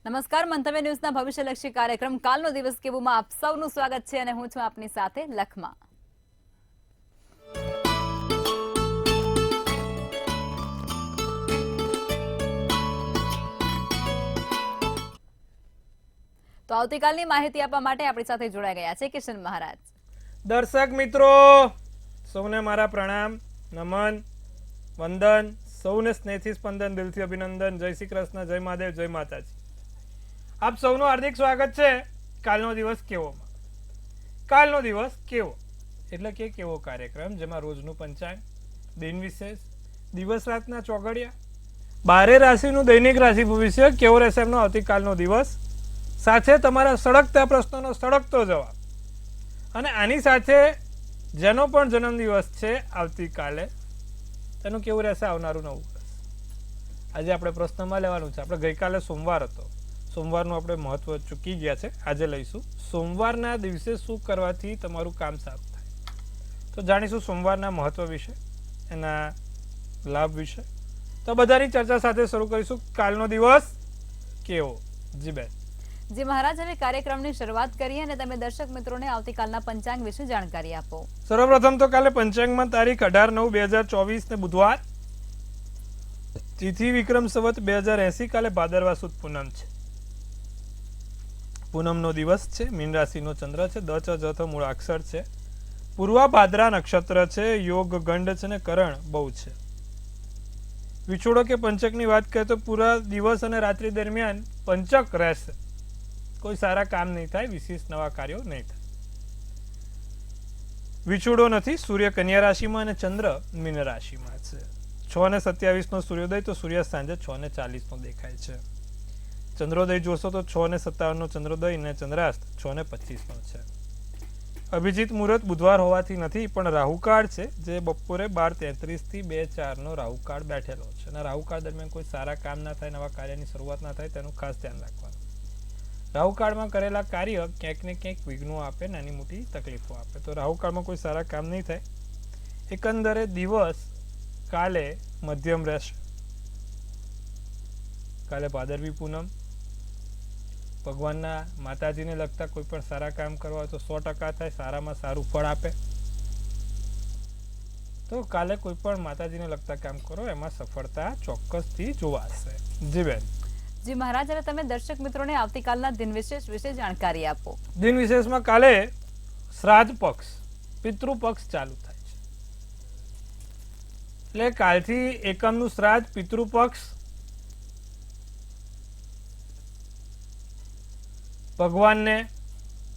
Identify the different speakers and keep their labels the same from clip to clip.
Speaker 1: નમસ્કાર, મંતવ્ય ન્યૂઝના ભવિષ્યલક્ષી કાર્યક્રમ કાલનો દિવસ કેવુંમાં આપ સૌનું સ્વાગત છે અને હું છું આપની સાથે લખમા. તો આવતીકાલની માહિતી આપવા માટે આપણી સાથે જોડાઈ ગયા છે કિશન મહારાજ.
Speaker 2: દર્શક મિત્રો સૌને મારા પ્રણામ, નમન, વંદન, સૌને સ્નેહથી સ્પંદન, દિલથી અભિનંદન. જય શ્રી કૃષ્ણ, જય મહાદેવ, જય માતાજી. આપ સૌનું હાર્દિક સ્વાગત છે કાલનો દિવસ કેવોમાં. કાલનો દિવસ કેવો એટલે કે કેવો કાર્યક્રમ જેમાં રોજનું પંચાંગ, દિન વિશેષ, દિવસ રાતના ચોઘડિયા, 12 રાશિનું દૈનિક રાશિ ભવિષ્ય કેવો રહેશે એમનો આવતીકાલનો દિવસ, સાથે તમારા સળગતા પ્રશ્નોનો સળગતો જવાબ, અને આની સાથે જેનો પણ જન્મદિવસ છે આવતીકાલે તેનું કેવું રહેશે આવનારું નવું વર્ષ. આજે આપણે પ્રશ્નમાં લેવાનું છે. આપણે ગઈકાલે સોમવાર હતો, સોમવારનું આપણે મહત્વ ચૂકી ગયા છે. આજે લઈશું સોમવારના દિવસે શું કરવાથી તમારું કામ સારું થાય. તો જાણીશું સોમવારના મહત્વ વિશે, એના લાભ વિશે. તો બધાની ચર્ચા સાથે શરૂ કરીશું. કાલનો દિવસ કેવો? જી બેન.
Speaker 1: જી મહારાજ, હવે કાર્યક્રમની શરૂઆત કરીએ અને તમે દર્શક મિત્રોને આવતીકાલના પંચાંગ વિશે જાણકારી આપો.
Speaker 2: સર્વપ્રથમ તો કાલે પંચાંગમાં તારીખ 18/9/2024 ને બુધવાર, તિથિ વિક્રમ સંવત 2080, કાલે ભાદરવા સુદ પૂનમ છે. પૂનમનો દિવસ છે. મીન રાશિનો ચંદ્ર છે. દ ચ જ થ મૂળાક્ષર છે. પૂર્વા ભાદ્રા નક્ષત્ર છે. યોગ ગંડ છે ને કરણ બહુ છે. વિછોડો કે પંચકની વાત કરીએ તો પૂરા દિવસ અને રાત્રિ દરમિયાન પંચક રહેશે. કોઈ સારા કામ નહીં થાય, વિશેષ નવા કાર્યો નહીં થાય. વિછોડો નથી. સૂર્ય કન્યા રાશિમાં અને ચંદ્ર મીન રાશિમાં છે. 6:27 સૂર્યોદય, તો સૂર્ય સાંજે 6:40 દેખાય છે. ચંદ્રોદય જોશો તો 6:57 ચંદ્રોદય અને ચંદ્રાસ્ત 6:25 છે. અભિજીત મુહૂર્ત બુધવાર હોવાથી નથી, પણ રાહુકાળ છે, જે બપોરે 12:33 થી 2:04 રાહુકાળ બેઠેલો છે. અને રાહુકાળ દરમિયાન કોઈ સારા કામ ના થાય, નવા કાર્યની શરૂઆત ના થાય, તેનું ખાસ ધ્યાન રાખવાનું. રાહુકાળમાં કરેલા કાર્ય ક્યાંક ને ક્યાંક વિઘ્નો આપે, નાની મોટી તકલીફો આપે. તો રાહુકાળમાં કોઈ સારા કામ નહીં થાય. એકંદરે દિવસ કાલે મધ્યમ રહેશે. કાલે ભાદરવી પૂનમ, ભગવાનના માતાજીને લગતા કોઈ પણ સારા કામ કરવા હોય તો 100% થાય, સારામાં સારું ફળ આપે. તો કાલે કોઈ પણ માતાજીને લગતા કામ કરો, એમાં સફળતા ચોક્કસથી જોવાશે. જી બેન.
Speaker 1: જી મહારાજ, હવે તમે દર્શક મિત્રોને આવતીકાલના દિન વિશેષ વિશે જાણકારી આપો.
Speaker 2: દિન વિશેષમાં કાલે શ્રાદ્ધ પક્ષ, પિતૃ પક્ષ ચાલુ થાય છે. એટલે કાલથી એકમનું શ્રાદ્ધ, પિતૃ પક્ષ, ભગવાનને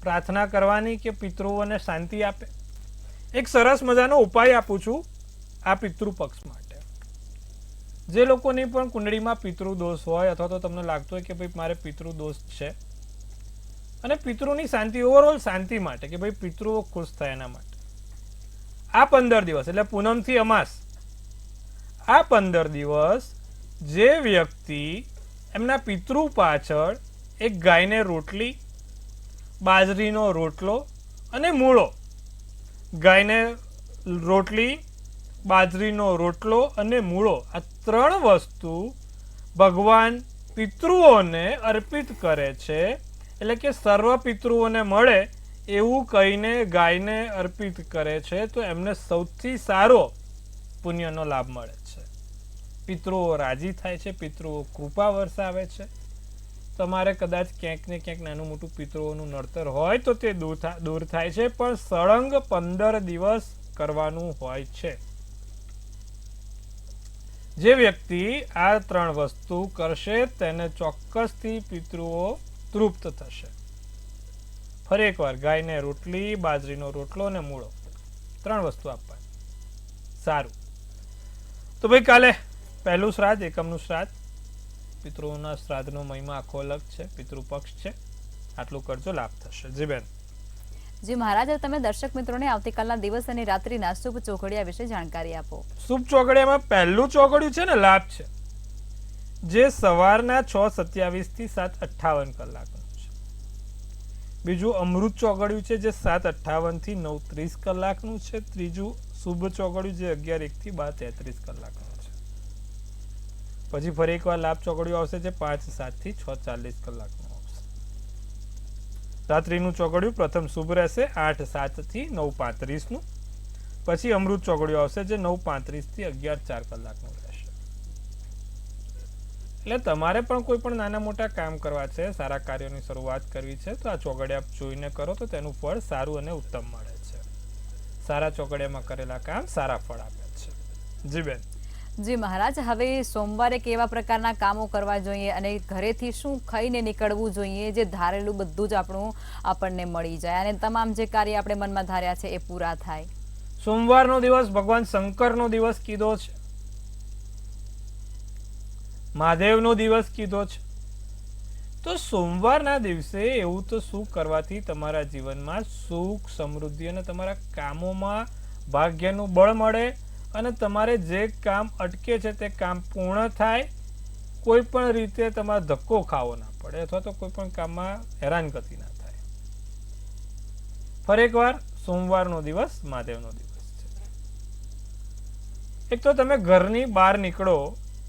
Speaker 2: પ્રાર્થના કરવાની કે પિતૃઓને શાંતિ આપે. એક સરસ મજાનો ઉપાય આપું છું આ પિતૃ પક્ષ માટે. જે લોકોની પણ કુંડળીમાં પિતૃ દોષ હોય, અથવા તો તમને લાગતું હોય કે ભાઈ મારે પિતૃ દોષ છે, અને પિતૃની શાંતિ, ઓવરઓલ શાંતિ માટે, કે ભાઈ પિતૃઓ ખુશ થાય એના માટે, આ 15 દિવસ એટલે પૂનમથી અમાસ, આ 15 દિવસ જે વ્યક્તિ એમના પિતૃ પાછળ એક ગાયને રોટલી, બાજરીનો રોટલો અને મૂળો, ગાયને રોટલી, બાજરીનો રોટલો અને મૂળો, આ 3 વસ્તુ ભગવાન પિતૃઓને અર્પિત કરે છે, એટલે કે સર્વ પિતૃઓને મળે એવું કહીને ગાયને અર્પિત કરે છે, તો એમને સૌથી સારો પુણ્યનો લાભ મળે છે. પિતૃઓ રાજી થાય છે, પિતૃઓ કૃપા વરસાવે છે. તમારે કદાચ ક્યાંક ને ક્યાંક નાનું મોટું પિતૃઓનું નડતર હોય તો તે દૂર થાય છે, પણ સળંગ 15 દિવસ કરવાનું હોય છે. જે વ્યક્તિ આ 3 વસ્તુ કરશે તેને ચોક્કસથી પિતૃઓ તૃપ્ત થશે. ફરી એકવાર, ગાયને રોટલી, બાજરીનો રોટલો અને મૂળો, 3 વસ્તુ આપવાની. સારું. તો ભાઈ કાલે પહેલું શ્રાદ્ધ, એકમનું શ્રાદ્ધ. પિતૃઓના શ્રાદ્ધનો મહિમા આખો અલગ છે. પિતૃ પક્ષ છે. આટલું કરજો, લાભ થશે. જી બેન.
Speaker 1: જી મહારાજ, તમે દર્શક મિત્રોને આવતીકાલના દિવસ અને રાત્રિના શુભ ચોઘડિયા વિશે જાણકારી આપો.
Speaker 2: શુભ ચોઘડિયામાં પહેલું ચોઘડિયું છે ને લાભ છે, જે સવારના 6:27 થી 7:58 કલાકનું છે. બીજું અમૃત ચોઘડિયું છે, જે 7:58 થી 9:30 કલાકનું છે. ત્રીજું શુભ ચોઘડિયું, જે 11:01 થી 12:33 કલાકનું છે. પછી ફરી એકવાર લાભ ચોકડિયું આવશે જે 5:07 થી 6:40 કલાકનું આવશે. રાત્રિનું ચોકડિયું પ્રથમ શુભ રહેશે 8:07 થી 9:35 નું. પછી અમૃત ચોકડિયું આવશે જે 9:35 થી 11:04 કલાકનું રહેશે. એટલે તમારે પણ કોઈ પણ નાના મોટા કામ કરવા છે, સારા કાર્યોની શરૂઆત કરવી છે, તો આ ચોગડિયા જોઈને કરો તો તેનું ફળ સારું અને ઉત્તમ મળે છે. સારા ચોગડિયામાં કરેલા કામ સારા ફળ આપે છે. જી બેન.
Speaker 1: જી મહારાજ, હવે સોમવારે કેવા પ્રકારના કામો કરવા જોઈએ અને ઘરેથી શું ખાઈને નીકળવું જોઈએ જે ધારેલું બધું જ આપણને મળી જાય અને તમામ જે કાર્ય આપણે મનમાં ધાર્યા છે એ પૂરા થાય?
Speaker 2: સોમવારનો દિવસ ભગવાન શંકરનો દિવસ કીધો છે, મહાદેવનો દિવસ કીધો છે. તો સોમવારના દિવસે એવું તો શું કરવાથી તમારા જીવનમાં સુખ, સમૃદ્ધિ અને તમારા કામોમાં ભાગ્યનું બળ મળે અને તમારે જે કામ અટકે છે તે કામ પૂર્ણ થાય, કોઈ પણ રીતે તમારે ધક્કો ખાવો ના પડે અથવા તો કોઈ પણ કામમાં હેરાનગતિ ના થાય. ફરી એકવાર સોમવારનો દિવસ મહાદેવનો દિવસ છે. એક તો તમે ઘરની બહાર નીકળો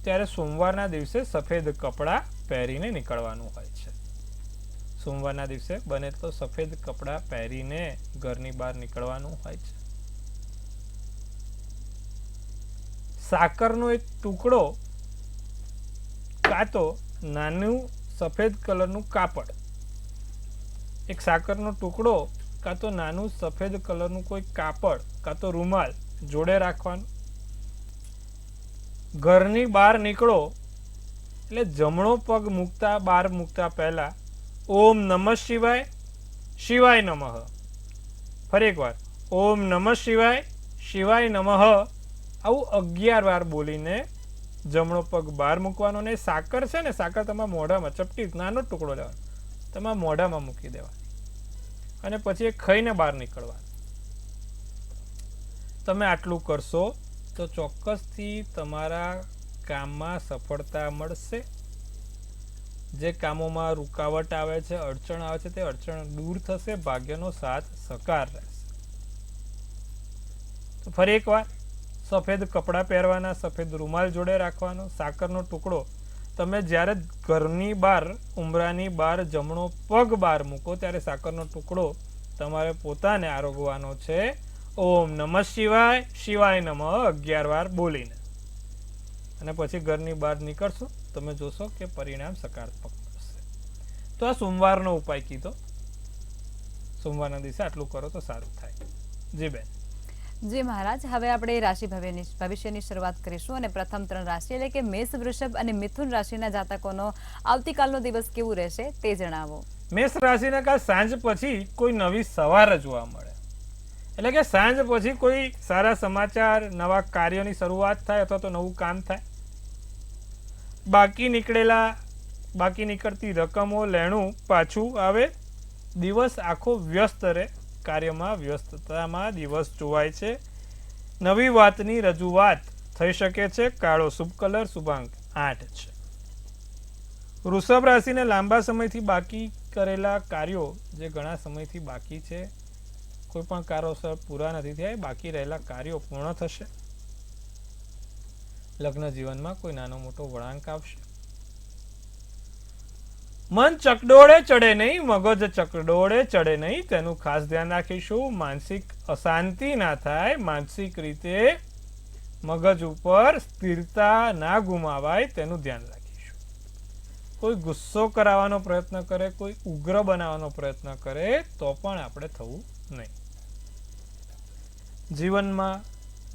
Speaker 2: ત્યારે સોમવારના દિવસે સફેદ કપડાં પહેરીને નીકળવાનું હોય છે. સોમવારના દિવસે બને તો સફેદ કપડાં પહેરીને ઘરની બહાર નીકળવાનું હોય છે. સાકરનો એક ટુકડો કાં તો નાનું સફેદ કલરનું કાપડ, એક સાકરનો ટુકડો કાં તો નાનું સફેદ કલરનું કોઈ કાપડ કાં તો રૂમાલ જોડે રાખવાનું. ઘરની બહાર નીકળો એટલે જમણો પગ બહાર મૂકતા પહેલા ઓમ નમઃ શિવાય, શિવાય નમઃ. ફરી એકવાર ઓમ નમઃ શિવાય, શિવાય નમઃ આવું 11 વાર બોલીને જમણો પગ બહાર મૂકવાનો. ને સાકર છે ને, સાકર તમારા મોઢામાં ચપટી નાનો ટુકડો લેવાનો, તમારા મોઢામાં મૂકી દેવાનો અને પછી એ ખાઈને બહાર નીકળવાનું. તમે આટલું કરશો તો ચોક્કસથી તમારા કામમાં સફળતા મળશે. જે કામોમાં રૂકાવટ આવે છે, અડચણ આવે છે, તે અડચણ દૂર થશે. ભાગ્યનો સાથ સહકાર રહેશે. તો ફરી એકવાર સફેદ કપડાં પહેરવાના, સફેદ રૂમાલ જોડે રાખવાનો, સાકરનો ટુકડો તમે જ્યારે ઘરની બહાર, ઉંબરાની બહાર જમણો પગ બહાર મૂકો ત્યારે સાકરનો ટુકડો તમારે પોતાને આરોગવાનો છે. ઓમ નમઃ શિવાય, શિવાય નમઃ 11 વાર બોલીને અને પછી ઘરની બહાર નીકળશો તમે જોશો કે પરિણામ સકારાત્મક મળશે. તો આ સોમવારનો ઉપાય કીધો. સોમવારના દિવસે આટલું કરો તો સારું થાય. જી બેન.
Speaker 1: જી મહારાજ, હવે આપણે રાશિ ભવિષ્યની શરૂઆત કરીશું અને પ્રથમ 3 રાશિ એટલે કે મેષ, વૃષભ અને મિથુન રાશિના જાતકોનો આવતીકાલનો દિવસ કેવું રહેશે તે જણાવો.
Speaker 2: મેષ રાશિના કાલ સાંજ પછી કોઈ નવી સવાર જોવા મળે, એટલે કે સાંજ પછી કોઈ સારા સમાચાર, નવા કાર્યોની શરૂઆત થાય અથવા તો નવું કામ થાય. બાકી નીકળતી રકમો, લેણું પાછું આવે. દિવસ આખો વ્યસ્ત રહે, કાર્યમાં વ્યસ્તતામાં દિવસ જોવાય છે. નવી વાતની રજૂઆત થઈ શકે છે. કાળો શુભ કલર, શુભાંક 8 છે. વૃષભ રાશિને લાંબા સમયથી બાકી કરેલા કાર્યો જે ઘણા સમયથી બાકી છે, કોઈ પણ કારણોસર પૂરા નથી થયા, બાકી રહેલા કાર્યો પૂર્ણ થશે. લગ્ન જીવનમાં કોઈ નાનો મોટો વળાંક આવશે. મન ચકડોળે ચડે નહીં, મગજ ચકડોળે ચડે નહીં, તેનું ખાસ ધ્યાન રાખીશું. માનસિક અશાંતિ ના થાય, માનસિક રીતે મગજ ઉપર સ્થિરતા ના ગુમાવાય તેનું ધ્યાન રાખીશું. કોઈ ગુસ્સો કરાવવાનો પ્રયત્ન કરે, કોઈ ઉગ્ર બનાવવાનો પ્રયત્ન કરે તો પણ આપણે થવું નહીં. જીવનમાં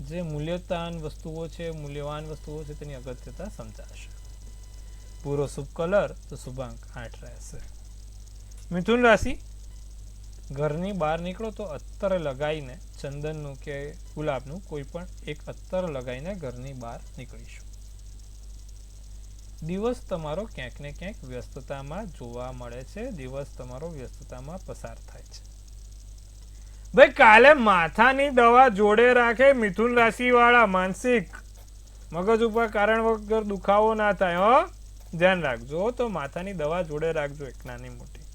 Speaker 2: જે મૂલ્યવાન વસ્તુઓ છે તેની અગત્યતા સમજાશે. પૂરો શુભ કલર તો શુભાંક 8 રહેશે. મિથુન રાશિ, ઘરની બહાર નીકળો તો અત્તર લગાવીને, ચંદનનું કે ગુલાબનું કોઈ પણ એક અત્તર લગાવીને ઘરની બહાર નીકળીશું. દિવસ તમારો ક્યાંક ને ક્યાંક વ્યસ્તતામાં જોવા મળે છે. દિવસ તમારો વ્યસ્તતામાં પસાર થાય છે. ભાઈ કાલે માથાની દવા જોડે રાખે મિથુન રાશિ વાળા. માનસિક મગજ ઉપર કારણ વગર દુખાવો ના થાય. ધ્યાન રાખજો. તો માથાની દવા જોડે રાખજો, એક નાની મોટી.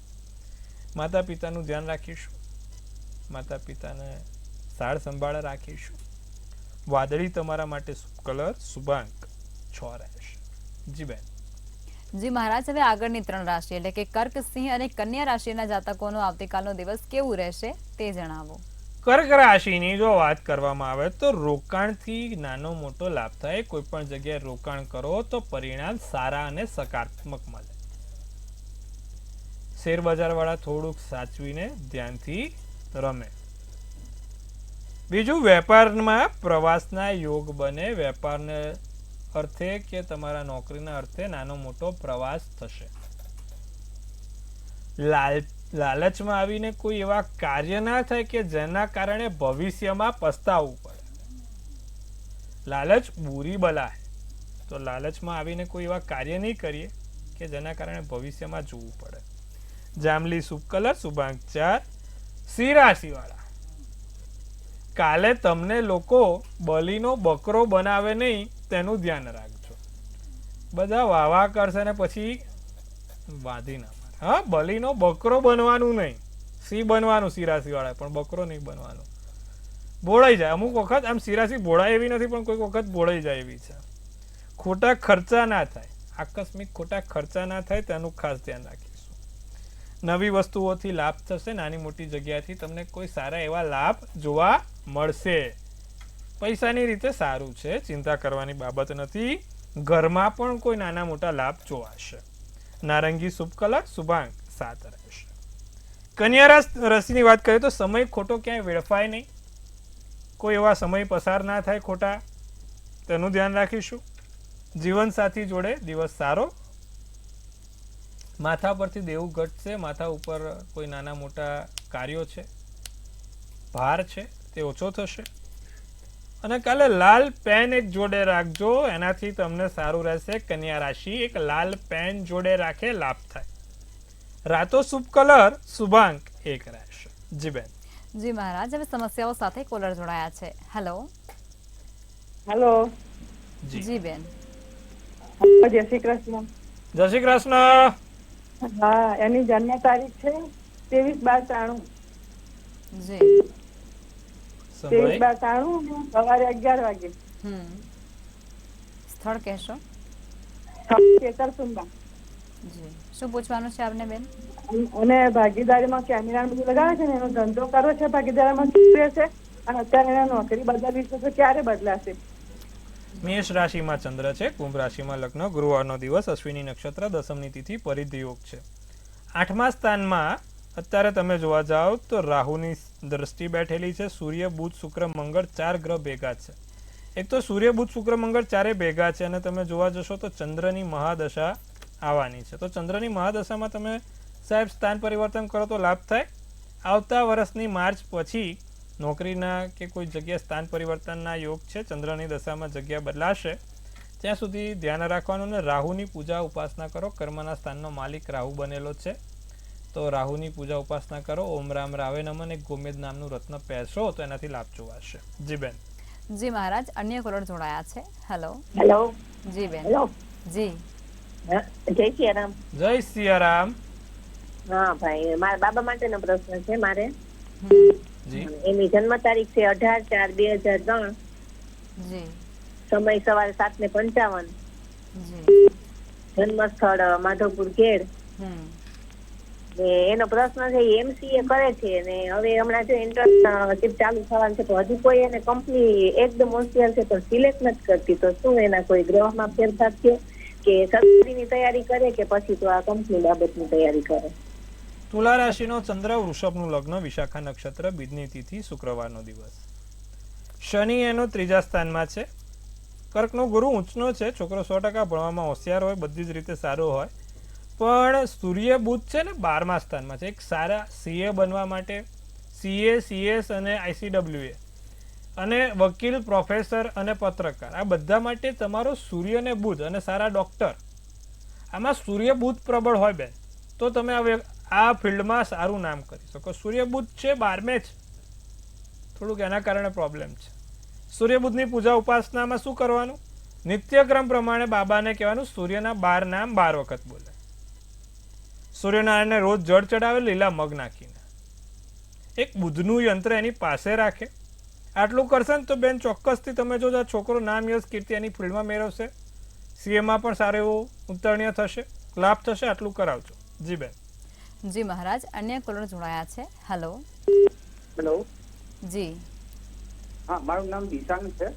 Speaker 2: માતા પિતાનું ધ્યાન રાખીશું. માતા પિતાને સાર સંભાળ રાખીશું. વાદળી તમારા માટે શુભ કલર, શુભાંક 6 રહેશે. જી બેન.
Speaker 1: જી મહારાજ, હવે આગળની 3 રાશિ એટલે કે કર્ક, સિંહ અને કન્યા રાશિના જાતકોનો આવતીકાલનો દિવસ કેવું રહેશે તે જણાવો.
Speaker 2: કર્ક રાશિની જો વાત કરવામાં આવે તો રોકાણથી નાનો મોટો લાભ થાય. કોઈ પણ જગ્યાએ રોકાણ કરો તો પરિણામ સારા અને સકારાત્મક મળે. શેર બજાર વાળા થોડુંક સાચવીને ધ્યાનથી રમે. બીજું, વેપારમાં પ્રવાસના યોગ બને. વેપારને અર્થે કે તમારા નોકરીના અર્થે નાનો મોટો પ્રવાસ થશે. લાલચમાં આવીને કોઈ એવા કાર્ય ના થાય કે જેના કારણે ભવિષ્યમાં પસ્તાવવું પડે. લાલચ બુરી બલા હે, તો લાલચમાં આવીને કોઈ એવા કાર્ય નહીં કરીએ કે જેના કારણે ભવિષ્યમાં જોવું પડે. જાંબલી શુભ કલર, શુભાંક 4. સિંહ રાશિ વાળા, કાલે તમને લોકો બલીનો બકરો બનાવે નહીં તેનું ધ્યાન રાખજો. બધા વાવા કરશે ને પછી વાંધી ના મારે. હા, બલીનો બકરો બનવાનું નહીં, સિંહ બનવાનું સિંહ રાશિ વાળા, પણ બકરો નહીં બનવાનું. ભોળાઈ જાય અમુક વખત. આમ સિંહ રાશિ ભોળાય એવી નથી, પણ કોઈક વખત ભોળાઈ જાય એવી છે. ખોટા ખર્ચા ના થાય, આકસ્મિક ખોટા ખર્ચા ના થાય તેનું ખાસ ધ્યાન રાખીશું. નવી વસ્તુઓથી લાભ થશે. નાની મોટી જગ્યાથી તમને કોઈ સારા એવા લાભ જોવા મળશે. પૈસાની રીતે સારું છે, ચિંતા કરવાની બાબત નથી. ઘરમાં પણ કોઈ નાના મોટા લાભ જોવાશે. નારંગી શુભ કલર, શુભાંક 7 રહેશે. કન્યા રાશિની વાત કરીએ તો સમય ખોટો ક્યાંય વેડફાય નહીં. કોઈ એવા સમય પસાર ના થાય ખોટા, તેનું ધ્યાન રાખીશું. જીવનસાથી જોડે દિવસ સારો. માથા પરથી દેવું ઘટશે. માથા ઉપર કોઈ નાના મોટા કાર્યો છે, ભાર છે, તે ઓછો થશે. અને કાલે લાલ પેન એક જોડે રાખજો, એનાથી તમને સારું રહેશે. કન્યા રાશિ એક લાલ પેન જોડે રાખે, લાભ થાય. રાતો શુભ કલર, શુભાંક 1 રહેશે. જી બેન.
Speaker 1: જી મહારાજ, હવે સમસ્યાઓ સાથે કોલર જોડાયા છે. હેલો.
Speaker 3: હેલો.
Speaker 1: જી બેન.
Speaker 3: જય શ્રી કૃષ્ણ.
Speaker 2: જય શ્રી કૃષ્ણ.
Speaker 3: હા, એની જન્મ તારીખ છે 23/12/93.
Speaker 1: જી.
Speaker 3: 23/12/93 સવારે 11 વાગે.
Speaker 1: સ્થળ કહેશો?
Speaker 3: કેતરસુંબા.
Speaker 1: જી. શું પૂછવાનું છે આપને બેન?
Speaker 3: અને ભાગીદારીમાં કેમેરા બધું લગાવે છે ને, એનો ધંધો કરવો છે. ભાગીદારીમાં શું રહેશે? અને અત્યારે એને નોકરી બદલવી છે તો ક્યારે બદલાશે?
Speaker 2: મેષ રાશિમાં ચંદ્ર છે, કુંભ રાશિમાં લગ્ન, ગુરુવારનો દિવસ, અશ્વિની નક્ષત્ર, દસમની તિથિ, પરિધિ યોગ છે. 8મા સ્થાનમાં અત્યારે તમે જોવા જાઓ તો રાહુની દ્રષ્ટિ બેઠેલી છે. સૂર્ય, બુધ, શુક્ર, મંગળ 4 ગ્રહ ભેગા છે. એક તો સૂર્ય, બુધ, શુક્ર, મંગળ ચારે ભેગા છે. અને તમે જોવા જશો તો ચંદ્રની મહાદશા આવવાની છે. તો ચંદ્રની મહાદશામાં તમે સાહેબ સ્થાન પરિવર્તન કરો તો લાભ થાય. આવતા વર્ષની માર્ચ પછી નોકરીના કે કોઈ જગ્યાએ સ્થાન પરિવર્તનના યોગ છે. ચંદ્રની દશામાં જગ્યા બદલાશે. ત્યાં સુધી ધ્યાન રાખવાનું. ને રાહુની પૂજા ઉપાસના કરો. કર્મના સ્થાનનો માલિક રાહુ બનેલો છે, તો રાહુની પૂજા ઉપાસના કરો. ઓમ રામ રાવે નમઃ એક ગોમેદ નામનું રત્ન પહેરશો તો એનાથી લાભ જોવાશે. જી બેન.
Speaker 1: જી મહારાજ, અન્ય કોલર જોડાયા છે. હેલો.
Speaker 4: હેલો.
Speaker 1: જી બેન.
Speaker 4: હેલો.
Speaker 1: જી.
Speaker 4: જય સિયારામ.
Speaker 2: જય સિયારામ.
Speaker 4: હા ભાઈ, મારા બાબા માટેનો પ્રશ્ન છે મારે.
Speaker 2: જી.
Speaker 4: એની જન્મ તારીખ છે 18/4/2003.
Speaker 1: જી.
Speaker 4: સમય સવારે 7:55.
Speaker 1: જી.
Speaker 4: જન્મ સ્થળ માધવપુર ઘેડ. એનો પ્રશ્ન છે એમસીએ કરે છે ને હવે હમણાં જો ઇન્ટર્નશીપ ચાલુ થવાનું છે, તો હજુ કોઈ એને કંપની એકદમ હોશિયાર છે તો સિલેક્ટ નથી કરતી. તો શું એના કોઈ ગ્રહમાં ફેરફાર છે કે સરકારીની તૈયારી કરે કે પછી તો આ કંપની બાબતની તૈયારી કરે?
Speaker 2: તુલા રાશિનો ચંદ્ર, વૃષભનું લગ્ન, વિશાખા નક્ષત્ર, બીજની તિથિ, શુક્રવારનો દિવસ. શનિ એનો 3જા સ્થાનમાં છે. કર્કનો ગુરુ ઊંચનો છે. છોકરો 100% ભણવામાં હોશિયાર હોય, બધી જ રીતે સારો હોય. પણ સૂર્ય બુધ છે ને 12મા સ્થાનમાં છે. એક સારા સીએ બનવા માટે સીએ, સીએસ અને આઈસીડબ્લ્યુએ અને વકીલ, પ્રોફેસર અને પત્રકાર, આ બધા માટે તમારો સૂર્ય ને બુધ અને સારા ડોક્ટર, આમાં સૂર્ય બુધ પ્રબળ હોય બેન, તો તમે આ ફિલ્ડમાં સારું નામ કરી શકો. સૂર્ય બુધ છે 12મે જ, થોડુંક એના કારણે પ્રોબ્લેમ છે. સૂર્ય બુધની પૂજા ઉપાસનામાં શું કરવાનું? નિત્યક્રમ પ્રમાણે બાબાને કહેવાનું સૂર્યના 12 નામ 12 વખત બોલે. સૂર્યનારાયણને રોજ જળ ચડાવે, લીલા મગ નાખીને. એક બુધનું યંત્ર એની પાસે રાખે. આટલું કરશે ને તો બેન ચોક્કસથી તમે જો છોકરો નામ યશ કીર્તિ એની ફિલ્ડમાં મેળવશે. સીએમાં પણ સારો એવો ઉત્તરણીય થશે, લાભ થશે. આટલું કરાવજો. જી બેન.
Speaker 1: જી મહારાજ, અન્ય કોલર જોડાયા છે. હેલો.
Speaker 5: હેલો.
Speaker 1: જી.
Speaker 5: હા, મારું નામ દિશાંગ છે.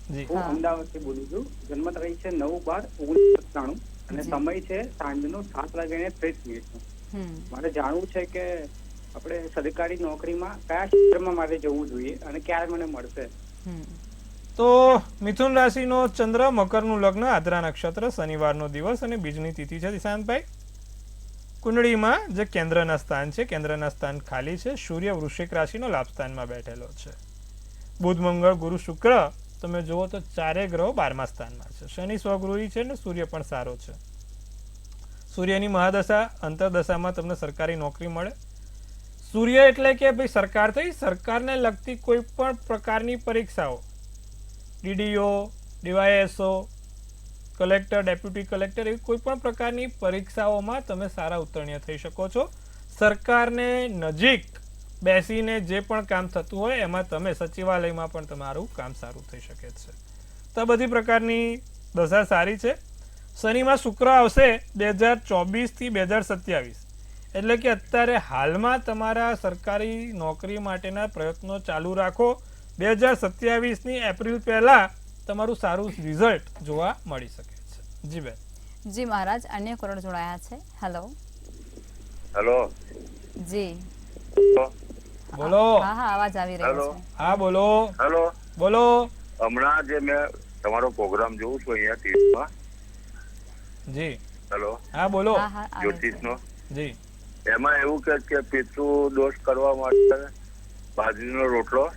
Speaker 2: જી.
Speaker 5: હું અમદાવાદથી બોલું છું. જન્મ તારીખ છે 9/12/1997 અને સમય છે સાંજનો 7:30. મારે જાણવું છે કે આપણે સરકારી નોકરીમાં કયા ક્ષેત્રમાં મારે જવું જોઈએ અને ક્યારે મને મળશે.
Speaker 2: તો મિથુન રાશિનો ચંદ્ર, મકરનું લગ્ન, આદ્રા નક્ષત્ર, શનિવારનો દિવસ અને બીજની તિથિ છે. દિશાંતભાઈ, કુંડળીમાં જે કેન્દ્રના સ્થાન છે, કેન્દ્રના સ્થાન ખાલી છે. સૂર્ય વૃશ્ચિક રાશિનો લાભ સ્થાનમાં બેઠેલો છે. બુધ, મંગળ, ગુરુ, શુક્ર તમે જુઓ તો ચારે ગ્રહો 12મા સ્થાનમાં છે. શનિ સ્વગૃહી છે ને સૂર્ય પણ સારો છે. સૂર્યની મહાદશા, અંતરદશામાં તમને સરકારી નોકરી મળે. સૂર્ય એટલે કે ભાઈ સરકાર થઈ, સરકારને લગતી કોઈ પણ પ્રકારની પરીક્ષાઓ, DDO, DYSO, collector, deputy collector, એવી કોઈ પણ પ્રકારની પરીક્ષાઓમાં તમે સારા ઉત્તીર્ણ થઈ શકો છો. સરકારને નજીક બેસીને જે પણ કામ થતું હોય એમાં તમે સચિવાલયમાં પણ તમારું કામ સારું થઈ શકે છે. તો બધી પ્રકારની દશા સારી છે. શનિમાં શુક્ર આવશે 2024 થી 2027, એટલે કે અત્યારે હાલમાં તમારા સરકારી નોકરી માટેના પ્રયત્નો ચાલુ રાખો. 2027ની એપ્રિલ પહેલા તમારું સારું રિઝલ્ટ જોવા મળી શકે છે. જી બેન.
Speaker 1: જી મહારાજ, અન્ય કોલર જોડાયા છે. હેલો.
Speaker 6: હેલો.
Speaker 1: જી.
Speaker 2: બોલો.
Speaker 1: હા હા, અવાજ આવી રહ્યો છે.
Speaker 2: હા બોલો.
Speaker 6: હેલો.
Speaker 2: બોલો.
Speaker 6: હમણાં જે મેં તમારો પ્રોગ્રામ જોઉં છું અહીંયા ટીવીમાં.
Speaker 2: જી.
Speaker 6: હેલો.
Speaker 2: હા બોલો.
Speaker 1: હા હા, આવે છે.
Speaker 6: જ્યોતિષનો.
Speaker 2: જી.
Speaker 6: એમાં એવું કે પિતૃ દોષ કરવા માટે બાજરીનો રોટલો.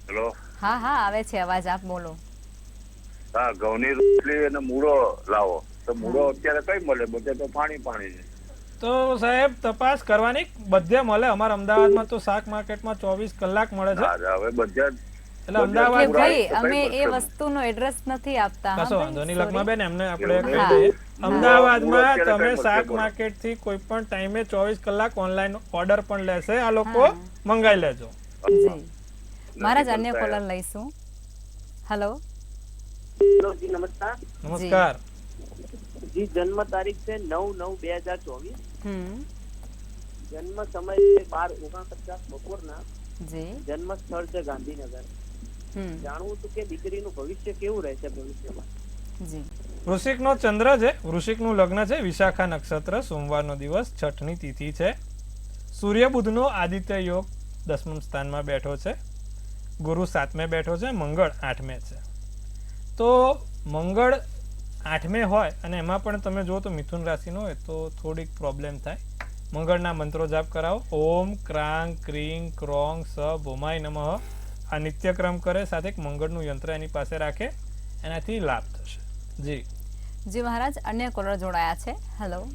Speaker 6: હેલો.
Speaker 1: હા હા, આવે છે અવાજ, આપ બોલો.
Speaker 6: હા, ઘઉંની રોટલી અને મૂળો લાવો. તો મૂળો અત્યારે કઈ મળે? બધે તો પાણી છે.
Speaker 2: તો સાહેબ તપાસ કરવાની, બધે મળે. અમારા અમદાવાદમાં તો શાક માર્કેટમાં 24 કલાક મળે છે.
Speaker 6: હવે બધા
Speaker 2: એટલે
Speaker 1: કે
Speaker 2: અમદાવાદ
Speaker 1: ભાઈ
Speaker 6: તો
Speaker 1: અમે
Speaker 6: કઈ
Speaker 1: એ
Speaker 6: વસ્તુ?
Speaker 1: વસ્તુનો એડ્રેસ નથી આપતા.
Speaker 2: કશો
Speaker 1: હા
Speaker 2: વાંધો નહીં,
Speaker 1: ભાઈ,
Speaker 2: લખમાં બેન એમને આપણે
Speaker 6: એવું
Speaker 2: કહી
Speaker 1: હા.
Speaker 2: દઈએ. અમદાવાદમાં
Speaker 6: અત્યારે
Speaker 2: તમે
Speaker 6: કઈ
Speaker 2: શાક
Speaker 6: બોલો.
Speaker 2: માર્કેટ થી કોઈ પણ ટાઈમે 24 કલાક ઓનલાઈન ઓર્ડર પણ લેશે. આ લોકો મંગાઈ લેજો.
Speaker 1: જી મહારાજ, અન્ય કોલર લઈશું. હેલો.
Speaker 5: જી નમસ્કાર.
Speaker 2: નમસ્કાર.
Speaker 5: જી, જન્મ તારીખ છે 9/9/2024.
Speaker 1: હમ.
Speaker 5: જન્મ સમય છે 12:49 બપોરના.
Speaker 1: જી.
Speaker 5: જન્મ સ્થળ છે ગાંધીનગર.
Speaker 1: હમ.
Speaker 5: જાણવું હતું કે દીકરીનું ભવિષ્ય કેવું રહેશે ભવિષ્યમાં.
Speaker 1: જી.
Speaker 2: વૃશ્ચિકનો ચંદ્ર છે, વૃશ્ચિકનું લગ્ન છે, વિશાખા નક્ષત્ર, સોમવારનો દિવસ, છઠની તિથિ છે. સૂર્ય બુધનો આદિત્ય યોગ 10મા સ્થાનમાં બેઠો છે. ગુરુ 7મે બેઠો છે, મંગળ 8મે છે. તો મંગળ 8મે હોય અને એમાં પણ તમે જુઓ તો મિથુન રાશિનો હોય તો થોડીક પ્રોબ્લેમ થાય. મંગળના મંત્રો જાપ કરાવો. ઓમ ક્રાંગ ક્રીંગ ક્રોંગ સ ભૂમાય નમઃ આ નિત્યક્રમ કરે, સાથે એક મંગળનું યંત્ર એની પાસે રાખે, એનાથી લાભ થશે. જી.
Speaker 1: જી મહારાજ, અન્ય કોલર જોડાયા છે. હેલો.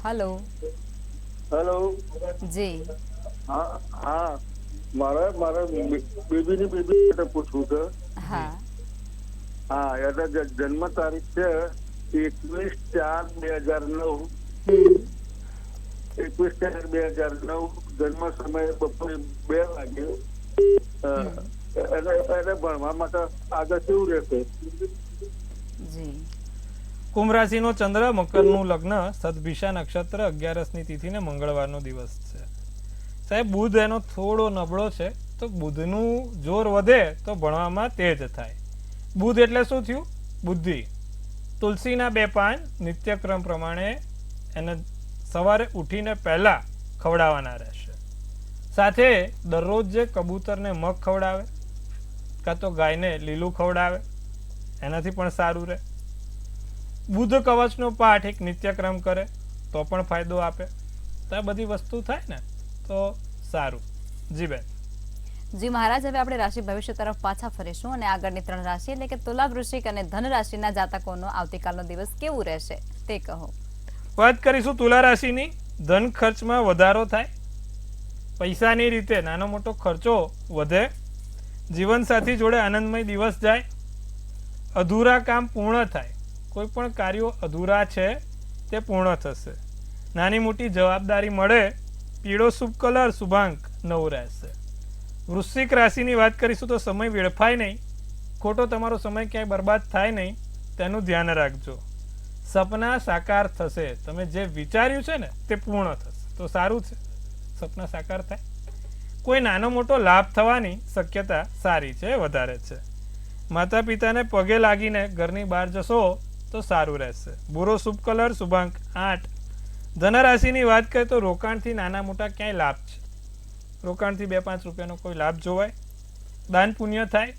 Speaker 1: હેલો.
Speaker 7: હેલો.
Speaker 1: જી.
Speaker 7: હા, મારે બેબીની બેબી માટે પૂછવું છે.
Speaker 1: હા.
Speaker 7: હા, એટલે જન્મ તારીખ છે 21/4/2009.
Speaker 1: હમ.
Speaker 7: 21/4/2009. જન્મ સમય બપોરે 2 વાગે. એને ભણવા માટે આગળ કેવું રહેશે?
Speaker 1: જી.
Speaker 2: કુંભ રાશિનો ચંદ્ર, મકરનું લગ્ન, સદભિષા નક્ષત્ર, 11ની તિથિ ને મંગળવારનો દિવસ છે. સાહેબ બુધ એનો થોડો નબળો છે, તો બુધનું જોર વધે તો ભણવામાં તેજ થાય. બુધ એટલે શું થયું? બુદ્ધિ. તુલસીના 2 પાન નિત્યક્રમ પ્રમાણે એને સવારે ઉઠીને પહેલા ખવડાવવાના રહેશે. સાથે દરરોજ જે કબૂતરને મગ ખવડાવે કાં તો ગાયને લીલું ખવડાવે, એનાથી પણ સારું રહે. બુધ કવચનો પાઠ એક નિત્યક્રમ કરે તો પણ ફાયદો આપે. તો આ બધી વસ્તુ થાય ને તો સારું. જી બેન.
Speaker 1: જી મહારાજ, હવે આપણે રાશિ ભવિષ્ય તરફ પાછા ફરીશું અને આગળની 3 રાશિ એટલે કે તુલા, વૃશ્ચિક અને ધન રાશિના જાતકોનો આવતીકાલનો દિવસ કેવું રહેશે તે કહો.
Speaker 2: વાત કરીશું તુલા રાશિની. ધન ખર્ચમાં વધારો થાય, પૈસાની રીતે નાનો મોટો ખર્ચો વધે, જીવનસાથી જોડે આનંદમય દિવસ જાય, અધૂરા કામ પૂર્ણ થાય, કોઈ પણ કાર્યો અધૂરા છે તે પૂર્ણ થશે, નાની મોટી જવાબદારી મળે, પીળો શુભ કલર, શુભાંક 9 રહેશે. વૃશ્ચિક રાશિની વાત કરીશું તો સમય વેડફાય નહીં, ખોટો તમારો સમય ક્યાંય બરબાદ થાય નહીં તેનું ધ્યાન રાખજો. સપના સાકાર થશે. તમે જે વિચાર્યું છે ને તે પૂર્ણ થશે તો સારું છે, સપના સાકાર થાય. કોઈ નાનો મોટો લાભ થવાની શક્યતા સારી છે, વધારે છે. માતા પિતાને પગે લાગીને ઘરની બહાર જશો તો સારું રહેશે. ભૂરો શુભ કલર, શુભાંક 8. ધનરાશિની વાત કરીએ તો રોકાણથી નાના મોટા ક્યાંય લાભ છે. રોકાણથી 2-5 રૂપિયાનો કોઈ લાભ જોવાય. દાન પુણ્ય થાય.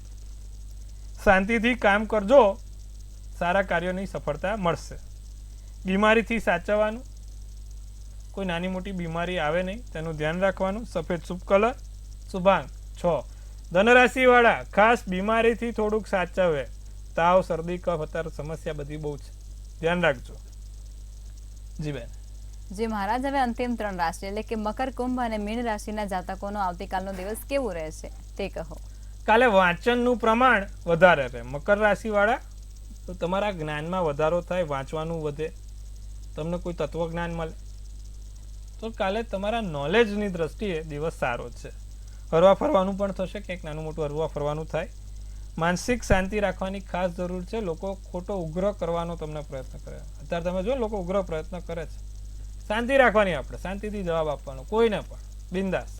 Speaker 2: શાંતિથી કામ કરજો, સારા કાર્યોની સફળતા મળશે. બીમારીથી સાચવવાનું, કોઈ નાની મોટી બીમારી આવે નહીં તેનું ધ્યાન રાખવાનું. સફેદ શુભ કલર, શુભાંક 6. ધનરાશિવાળા ખાસ બીમારીથી થોડુંક સાચવે. તાવ, શરદી, કફ, અત્યારે સમસ્યા બધી બહુ છે, ધ્યાન રાખજો. જી બેન.
Speaker 1: જે મહારાજ, હવે અંતિમ 3 રાશિ એટલે કે મકર, કુંભ અને મીન રાશિના જાતકોનો આવતીકાલનો દિવસ કેવું રહેશે તે કહો.
Speaker 2: કાલે વાંચનનું પ્રમાણ વધારે રહે. મકર રાશિવાળા તો તમારા જ્ઞાનમાં વધારો થાય, વાંચવાનું વધે, તમને કોઈ તત્વજ્ઞાન મળે. તો કાલે તમારા નોલેજની દ્રષ્ટિએ દિવસ સારો છે. હરવા ફરવાનું પણ થશે, ક્યાંક નાનું મોટું હરવા ફરવાનું થાય. માનસિક શાંતિ રાખવાની ખાસ જરૂર છે. લોકો ખોટો ઉગ્રહ કરવાનો તમને પ્રયત્ન કરે. અત્યારે તમે જો લોકો ઉગ્રહ પ્રયત્ન કરે છે. શાંતિ રાખવાની, આપણે શાંતિથી જવાબ આપવાનો, કોઈને પણ બિંદાસ.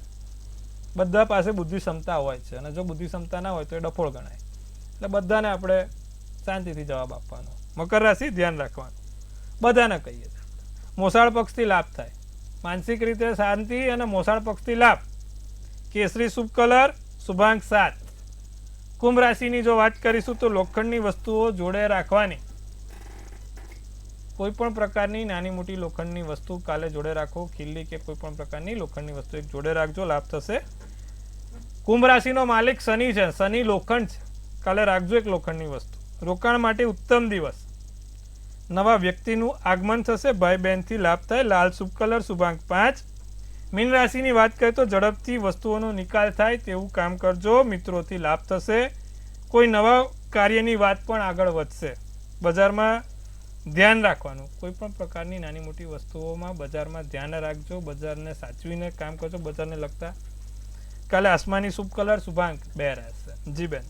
Speaker 2: બધા પાસે બુદ્ધિ ક્ષમતા હોય છે અને જો બુદ્ધિ ક્ષમતા ના હોય તો એ ડફોળ ગણાય. એટલે બધાને આપણે શાંતિથી જવાબ આપવાનો. મકર રાશિ ધ્યાન રાખવાનું, બધાને કહીએ છીએ. મોસાળ પક્ષથી લાભ થાય. માનસિક રીતે શાંતિ અને મોસાળ પક્ષથી લાભ. કેસરી શુભ કલર, શુભાંક 7. કુંભ રાશિની જો વાત કરીશું તો લોખંડની વસ્તુઓ જોડે રાખવાની. કોઈ પણ પ્રકારની નાની મોટી લોખંડની વસ્તુ કાલે જોડે રાખો. ખીલ્લી કે કોઈ પણ પ્રકારની લોખંડની વસ્તુ એક જોડે રાખજો, લાભ થશે. કુંભ રાશિનો માલિક શનિ છે, શનિ લોખંડ છે. કાલે રાખજો એક લોખંડની વસ્તુ. રોકાણ માટે ઉત્તમ દિવસ. નવા વ્યક્તિનું આગમન થશે. ભાઈ બહેનથી લાભ થાય. લાલ શુભ કલર, શુભાંક 5. મીન રાશિની વાત કરીએ તો ઝડપથી વસ્તુઓનો નિકાલ થાય તેવું કામ કરજો. મિત્રોથી લાભ થશે. કોઈ નવા કાર્યની વાત પણ આગળ વધશે. બજારમાં ધ્યાન રાખવાનું. કોઈ પણ પ્રકારની નાની મોટી વસ્તુઓમાં બજારમાં ધ્યાન રાખજો. બજારને સાચવીને કામ કરજો. બજારને લગતા કાલે આસમાની શુભ કલર, શુભાંક 2 રહેશે. જી બેન.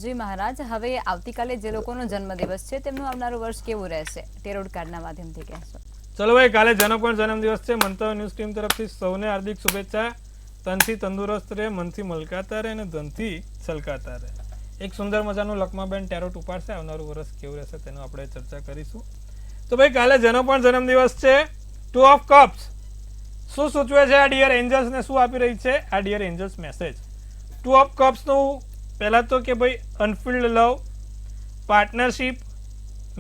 Speaker 1: જી મહારાજ, હવે આવતીકાલે જે લોકોનો જન્મદિવસ છે તેમનું આવનારું વર્ષ કેવું રહેશે ટેરોટ કાર્ડના માધ્યમથી કહેશો.
Speaker 2: ચલો ભાઈ, કાલે જેનો પણ જન્મદિવસ છે, મંતવ્ય ન્યૂઝ ટીમ તરફથી સૌને હાર્દિક શુભેચ્છા. તનથી તંદુરસ્ત રહે, મનથી મલકાતા રહે અને ધનથી છલકાતા રહે. એક સુંદર મજાનું લકમાબેન ટેરોટ ઉપાડશે. આવનારું વર્ષ કેવું રહેશે તેનું આપણે ચર્ચા કરીશું. તો ભાઈ, કાલે જેનો પણ જન્મદિવસ છે, 2 ઓફ કપ્સ શું સૂચવે છે? આ ડિયર એન્જલ્સને શું આપી રહી છે આ ડિયર એન્જલ્સ મેસેજ? 2 ઓફ કપ્સનું પહેલાં તો કે ભાઈ અનફિલ્ડ લવ, પાર્ટનરશિપ,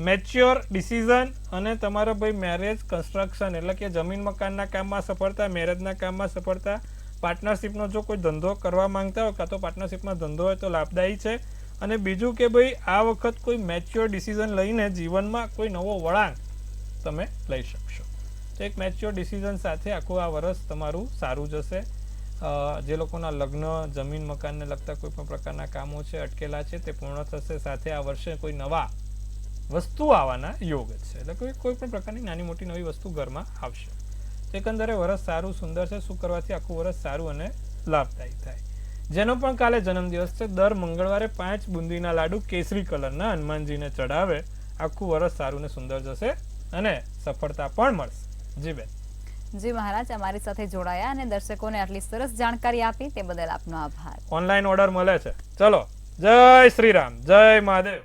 Speaker 2: મેચ્યોર ડિસિઝન અને તમારો ભાઈ મેરેજ કન્સ્ટ્રક્શન એટલે કે જમીન મકાનના કામમાં સફળતા, મેરેજના કામમાં સફળતા. પાર્ટનરશિપનો જો કોઈ ધંધો કરવા માંગતા હોય કાં તો પાર્ટનરશિપમાં ધંધો હોય તો લાભદાયી છે. અને બીજું કે ભાઈ આ વખત કોઈ મેચ્યોર ડિસિઝન લઈને જીવનમાં કોઈ નવો વળાંક તમે લઈ શકશો. તો એક મેચ્યોર ડિસિઝન સાથે આખું આ વર્ષ તમારું સારું જશે. જે લોકોના લગ્ન, જમીન મકાનને લગતા કોઈ પણ પ્રકારના કામો છે અટકેલા છે તે પૂર્ણ થશે. સાથે આ વર્ષે કોઈ નવા વસ્તુ આવવાના યોગ છે. એટલે કોઈ પણ પ્રકારની નાની મોટી નવી વસ્તુ ઘરમાં આવશે. એકંદરે વર્ષ સારું સુંદર છે. શું કરવાથી આખું વર્ષ સારું અને લાભદાયી થાય. જેનો પણ કાલે જન્મદિવસ છે, દર મંગળવારે 5 બુંદીના લાડુ કેસરી કલરના હનુમાનજીને ચડાવે. આખું વર્ષ સારું ને સુંદર જશે અને સફળતા પણ મળશે. જી બેન.
Speaker 1: જી મહારાજ, અમારી સાથે જોડાયા અને દર્શકોને આટલી સરસ જાણકારી આપી તે બદલ આપનો આભાર.
Speaker 2: ઓનલાઈન ઓર્ડર મળે છે. ચલો, જય શ્રી રામ, જય મહાદેવ.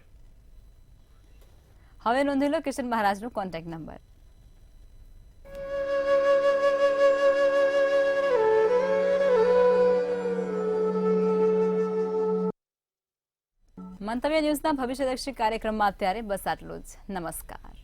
Speaker 1: હવે નોંધી લો કિશન મહારાજનો કોન્ટેક્ટ નંબર. મંતવ્ય ન્યૂઝના ભવિષ્યદર્શી કાર્યક્રમમાં અત્યારે બસ આટલું જ. નમસ્કાર.